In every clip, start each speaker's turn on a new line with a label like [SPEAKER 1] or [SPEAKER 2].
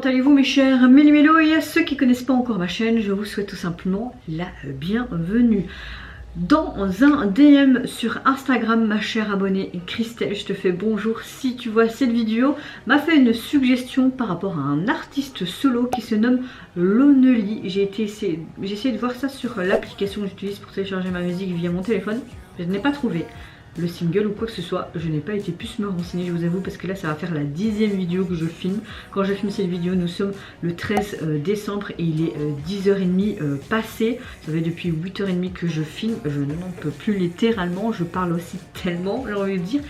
[SPEAKER 1] allez-vous mes chers méli-mélo? Et à ceux qui ne connaissent pas encore ma chaîne, je vous souhaite tout simplement la bienvenue. Dans un DM sur Instagram, ma chère abonnée Christelle, je te fais bonjour. Si tu vois cette vidéo, m'a fait une suggestion par rapport à un artiste solo qui se nomme Lonely. J'ai essayé de voir ça sur l'application que j'utilise pour télécharger ma musique via mon téléphone. Je n'ai pas trouvé le single ou quoi que ce soit. Je n'ai pas été plus me renseigner, je vous avoue, parce que là ça va faire la 10e vidéo que je filme. Quand je filme cette vidéo, nous sommes le 13 décembre et il est 10h30 passé. Ça fait depuis 8h30 que je filme, je n'en peux plus littéralement, je parle aussi tellement, j'ai envie de dire.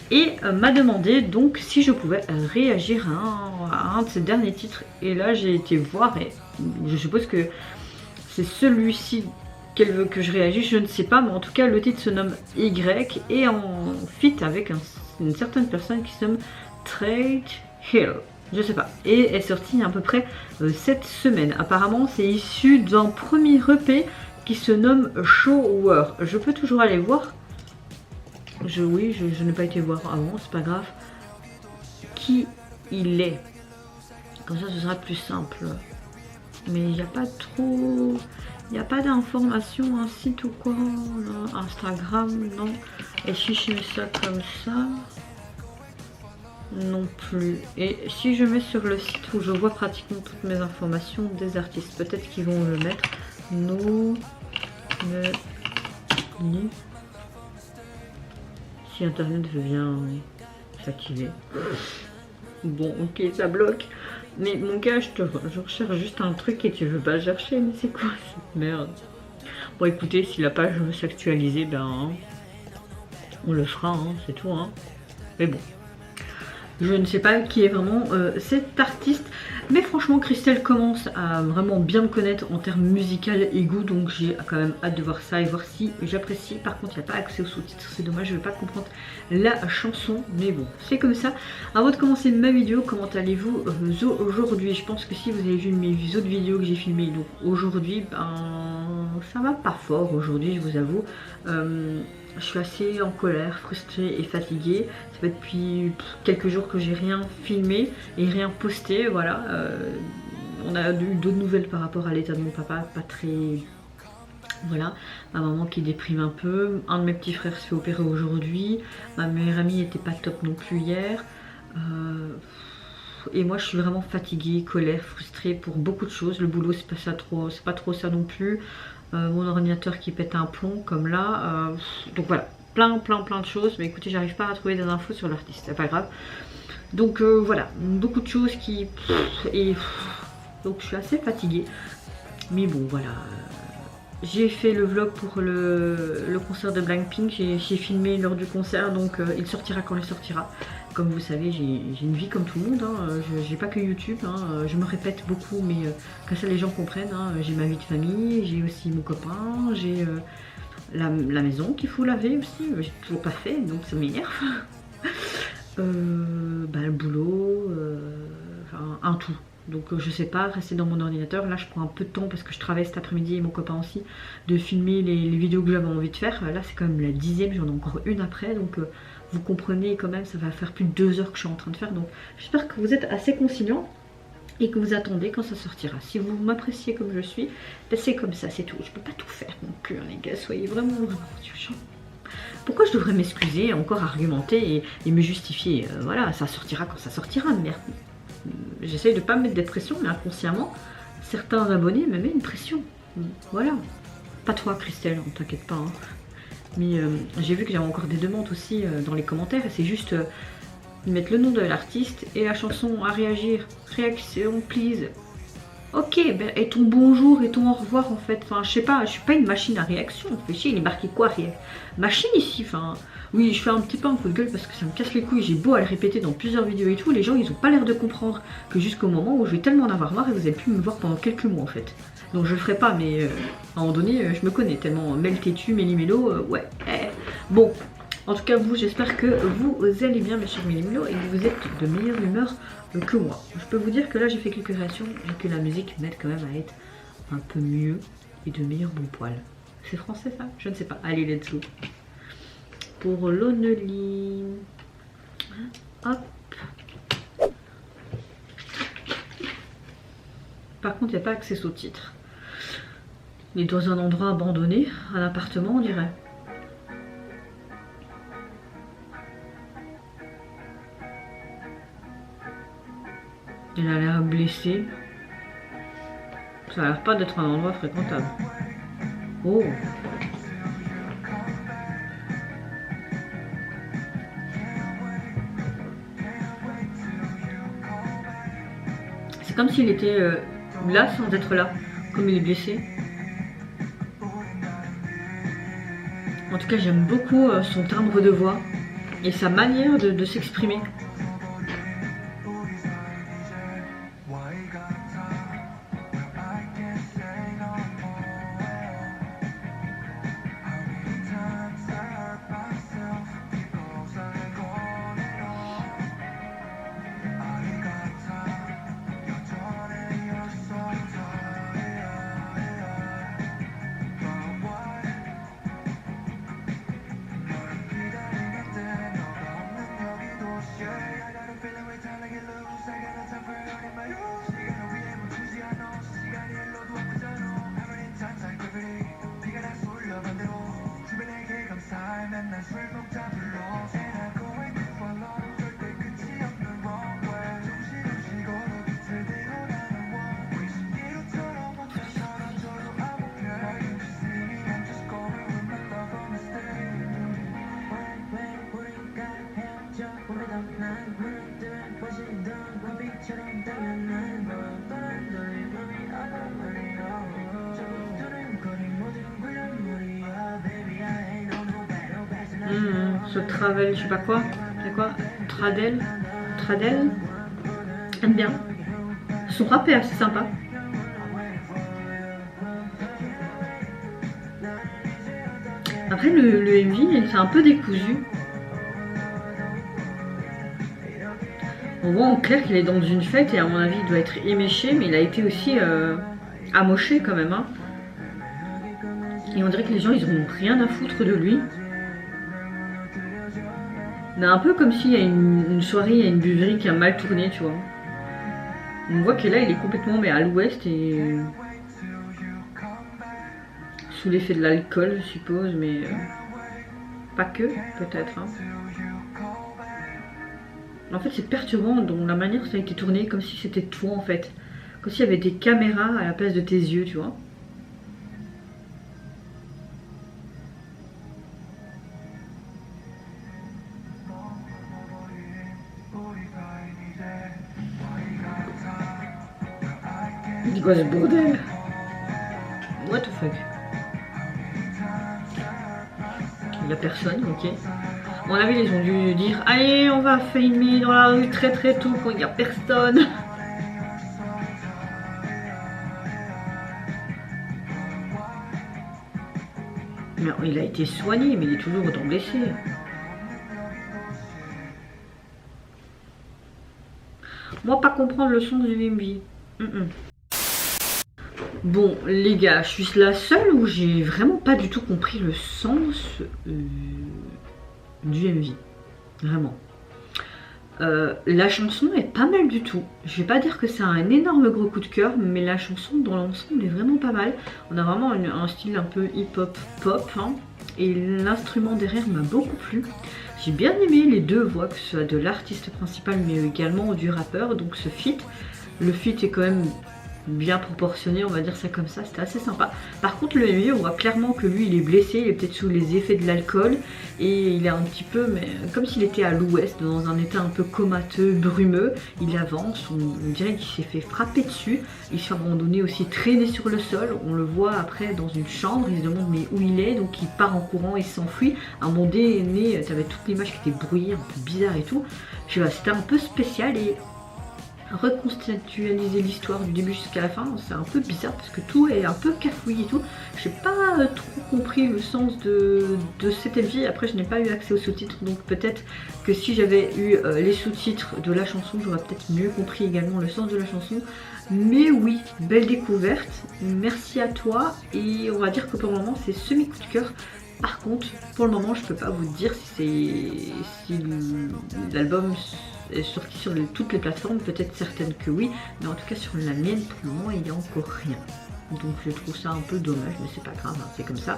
[SPEAKER 1] Et m'a demandé donc si je pouvais réagir à un de ses derniers titres. Et là j'ai été voir et je suppose que c'est celui-ci qu'elle veut que je réagisse, je ne sais pas, mais en tout cas le titre se nomme Y et en feat avec une certaine personne qui se nomme Trade Hill, je sais pas, et est sorti à peu près cette semaine. Apparemment c'est issu d'un premier EP qui se nomme Shower. Je peux toujours aller voir, oui, je n'ai pas été voir avant, c'est pas grave, qui il est, comme ça ce sera plus simple. Mais il n'y a pas trop... Il n'y a pas d'informations, un site ou quoi, non, Instagram, non. Et si je mets ça comme ça, non plus. Et si je mets sur le site où je vois pratiquement toutes mes informations des artistes, peut-être qu'ils vont le mettre. Non, si internet veut bien s'activer. Bon, ok, ça bloque. Mais mon gars, je recherche juste un truc et tu veux pas chercher, mais c'est quoi cette merde? Bon écoutez, si la page veut s'actualiser, ben on le fera, hein, c'est tout. Hein. Mais bon, je ne sais pas qui est vraiment cet artiste. Mais franchement, Christelle commence à vraiment bien me connaître en termes musical et goût. Donc j'ai quand même hâte de voir ça et voir si j'apprécie. Par contre, il n'y a pas accès aux sous-titres, c'est dommage, je ne vais pas comprendre la chanson. Mais bon, c'est comme ça. Avant de commencer ma vidéo, comment allez-vous aujourd'hui? Je pense que si vous avez vu mes autres vidéos que j'ai filmées, donc aujourd'hui, ben ça va pas fort aujourd'hui, je vous avoue. Je suis assez en colère, frustrée et fatiguée. Ça fait depuis quelques jours que j'ai rien filmé et rien posté, voilà. On a eu d'autres nouvelles par rapport à l'état de mon papa, pas très... Voilà, ma maman qui déprime un peu. Un de mes petits frères se fait opérer aujourd'hui. Ma meilleure amie n'était pas top non plus hier. Et moi je suis vraiment fatiguée, colère, frustrée pour beaucoup de choses. Le boulot c'est pas trop ça non plus. Mon ordinateur qui pète un plomb comme là, donc voilà, plein de choses. Mais écoutez, j'arrive pas à trouver des infos sur l'artiste, c'est pas grave. Donc voilà, beaucoup de choses qui... donc je suis assez fatiguée. Mais bon voilà, j'ai fait le vlog pour le concert de Blackpink. J'ai filmé lors du concert, donc il sortira quand il sortira. Comme vous savez, j'ai une vie comme tout le monde, hein. J'ai pas que YouTube, hein. Je me répète beaucoup, mais comme ça les gens comprennent, hein. J'ai ma vie de famille, j'ai aussi mon copain, j'ai la maison qu'il faut laver aussi, j'ai toujours pas fait, donc ça m'énerve. Le boulot, enfin un tout. Donc je sais pas, rester dans mon ordinateur. Là je prends un peu de temps parce que je travaille cet après-midi et mon copain aussi, de filmer les vidéos que j'avais envie de faire. Là c'est quand même la 10e, j'en ai encore une après, donc vous comprenez quand même, ça va faire plus de 2 heures que je suis en train de faire. Donc j'espère que vous êtes assez conciliants et que vous attendez quand ça sortira. Si vous m'appréciez comme je suis, ben c'est comme ça, c'est tout. Je peux pas tout faire non plus, hein, les gars, soyez vraiment indulgents. Pourquoi je devrais m'excuser, encore argumenter et me justifier? Voilà, ça sortira quand ça sortira, merde. J'essaye de pas me mettre des pressions, mais inconsciemment, certains abonnés me mettent une pression. Voilà. Pas toi, Christelle, ne t'inquiète pas. Hein. Mais j'ai vu que j'avais encore des demandes aussi dans les commentaires. Et c'est juste mettre le nom de l'artiste et la chanson à réagir. Réaction, please. Ok, ben, et ton bonjour et ton au revoir en fait. Enfin, je sais pas, je suis pas une machine à réaction. Fait chier, il est marqué quoi, machine ici, enfin... Oui, je fais un petit peu un coup de gueule parce que ça me casse les couilles. J'ai beau à le répéter dans plusieurs vidéos et tout, les gens ils ont pas l'air de comprendre que jusqu'au moment où je vais tellement en avoir marre et vous allez plus me voir pendant quelques mois en fait. Donc je le ferai pas, mais à un moment donné, je me connais tellement Mel têtu, méli-mélo, ouais. Bon, en tout cas vous, j'espère que vous allez bien mes chers méli-mélo et que vous êtes de meilleure humeur que moi. Je peux vous dire que là j'ai fait quelques réactions et que la musique m'aide quand même à être un peu mieux et de meilleur bon poil. C'est français ça? Je ne sais pas. Allez, let's go. Pour Lonely. Hop. Par contre, il n'y a pas accès sous-titres. Il est dans un endroit abandonné, un appartement on dirait. Il a l'air blessé. Ça a l'air pas d'être un endroit fréquentable. Oh! C'est comme s'il était là sans être là, comme il est blessé. En tout cas, j'aime beaucoup son timbre de voix et sa manière de s'exprimer. Ce Travel, je sais pas quoi, c'est quoi? Tradel? J'aime bien. Son rap est assez sympa. Après le MV, c'est un peu décousu. On voit en clair qu'il est dans une fête et à mon avis il doit être éméché, mais il a été aussi amoché quand même. Hein. Et on dirait que les gens ils ont rien à foutre de lui. Mais un peu comme s'il y a une soirée, il y a une buverie qui a mal tourné, tu vois. On voit que là il est complètement mais à l'ouest et sous l'effet de l'alcool je suppose, mais pas que peut-être. Hein. En fait c'est perturbant dans la manière dont ça a été tourné, comme si c'était toi en fait. Comme s'il y avait des caméras à la place de tes yeux, tu vois. C'est quoi ce bordel? What the fuck? Il n'y a personne, ok. À mon avis, ils ont dû dire allez, on va filmer dans la rue très très tôt quand il n'y a personne. Mais il a été soigné, mais il est toujours autant blessé. Moi, pas comprendre le son du MV. Bon, les gars, je suis la seule où j'ai vraiment pas du tout compris le sens du MV. Vraiment. La chanson est pas mal du tout. Je vais pas dire que c'est un énorme gros coup de cœur, mais la chanson dans l'ensemble est vraiment pas mal. On a vraiment un style un peu hip-hop pop, hein, et l'instrument derrière m'a beaucoup plu. J'ai bien aimé les deux voix, que ce soit de l'artiste principal mais également du rappeur, donc ce feat. Le feat est quand même bien proportionné, on va dire ça comme ça, c'était assez sympa. Par contre le MV, on voit clairement que lui il est blessé, il est peut-être sous les effets de l'alcool et il est un petit peu, mais comme s'il était à l'ouest, dans un état un peu comateux, brumeux. Il avance, on dirait qu'il s'est fait frapper dessus, il s'est abandonné aussi, traîné sur le sol. On le voit après dans une chambre, il se demande mais où il est, donc il part en courant, il s'enfuit. À un moment donné, t'avais toute l'image qui était brouillée, un peu bizarre et tout. Je sais pas, c'était un peu spécial et reconstitualiser l'histoire du début jusqu'à la fin, c'est un peu bizarre parce que tout est un peu cafouillé et tout. J'ai pas trop compris le sens de cette MV. Après je n'ai pas eu accès aux sous-titres, donc peut-être que si j'avais eu les sous-titres de la chanson, j'aurais peut-être mieux compris également le sens de la chanson. Mais oui, belle découverte, merci à toi, et on va dire que pour le moment c'est semi-coup de cœur. Par contre, pour le moment, je peux pas vous dire si l'album sorti sur toutes les plateformes, peut-être certaines que oui, mais en tout cas sur la mienne pour le moment il n'y a encore rien. Donc je trouve ça un peu dommage, mais c'est pas grave, hein, c'est comme ça.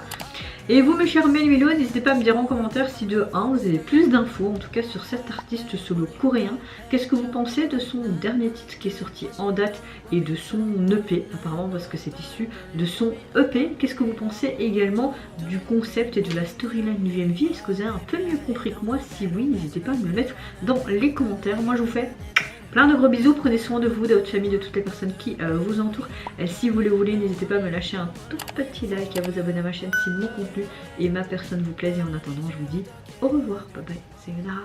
[SPEAKER 1] Et vous mes chers Mélumélos, n'hésitez pas à me dire en commentaire si de 1 vous avez plus d'infos, en tout cas sur cet artiste solo coréen. Qu'est-ce que vous pensez de son dernier titre qui est sorti en date et de son EP, apparemment parce que c'est issu de son EP. Qu'est-ce que vous pensez également du concept et de la storyline du MV? Est-ce que vous avez un peu mieux compris que moi? Si oui, n'hésitez pas à me le mettre dans les commentaires. Moi je vous fais plein de gros bisous, prenez soin de vous, de votre famille, de toutes les personnes qui vous entourent. Et si vous le voulez, n'hésitez pas à me lâcher un tout petit like, à vous abonner à ma chaîne si mon contenu et ma personne vous plaisent. Et en attendant, je vous dis au revoir, bye bye, c'est Lara.